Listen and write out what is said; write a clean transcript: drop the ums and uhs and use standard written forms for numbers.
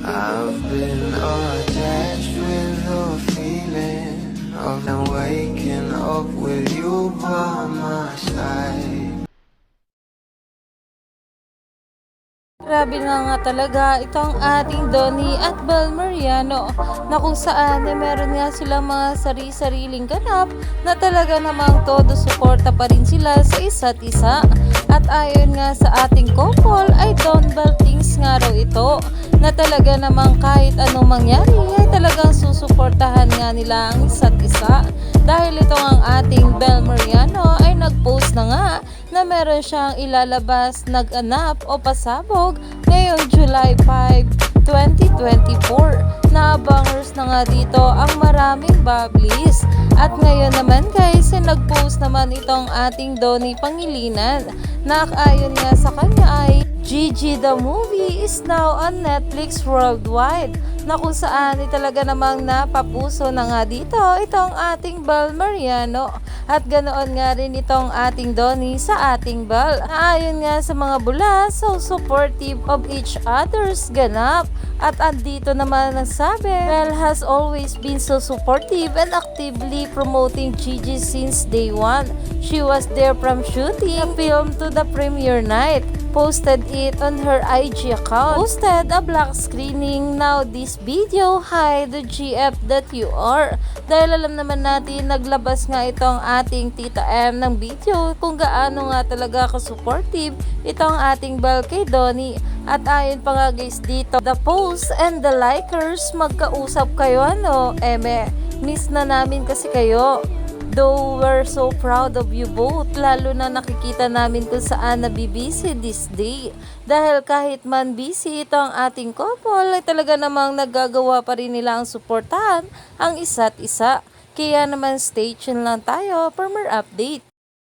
I've been attached with the feeling of now waking up with you by my side. Grabe na nga talaga itong ating Donnie at Bel Mariano na kung saan meron nga silang mga sari-sariling ganap na talaga namang todo suporta pa rin sila sa isa't isa. At ayon nga sa ating couple ay Don Bell things nga raw ito na talaga namang kahit anong mangyari ay talagang susuportahan nga nila ang isa't isa. Dahil itong ang ating Bel Mariano ay nag-post na nga na meron siyang ilalabas na ganap o pasabog ngayong July 5, 2024. Naabangers na nga dito ang maraming bubblies. At ngayon naman guys, nag-post naman itong ating Donnie Pangilinan na ayon nga sa kanya ay Gigi the movie is now on Netflix worldwide, na kung saan talaga namang napapuso na nga dito itong ating Bel Mariano at ganoon nga rin itong ating Donnie sa ating Bel. Ayon nga sa mga bula, so supportive of each other's ganap. At andito naman nagsabi, Bel has always been so supportive and actively promoting Gigi since day one. She was there from shooting the film to the premiere night. Posted it on her IG account. Posted a black screening. Now this video, hi the GF that you are. Dahil alam naman natin, naglabas nga itong ating Tita M ng video kung gaano nga talaga ka-supportive itong ating Bel kay Donnie. At ayon pa nga guys dito, the post and the likers, magkausap kayo ano, miss na namin kasi kayo. Though we're so proud of you both, lalo na nakikita namin kung saan nabibisi this day. Dahil kahit man busy itong ating couple, ay talaga namang nagagawa pa rin nila ang suportahan ang isa't isa. Kaya naman stay tuned lang tayo for more update.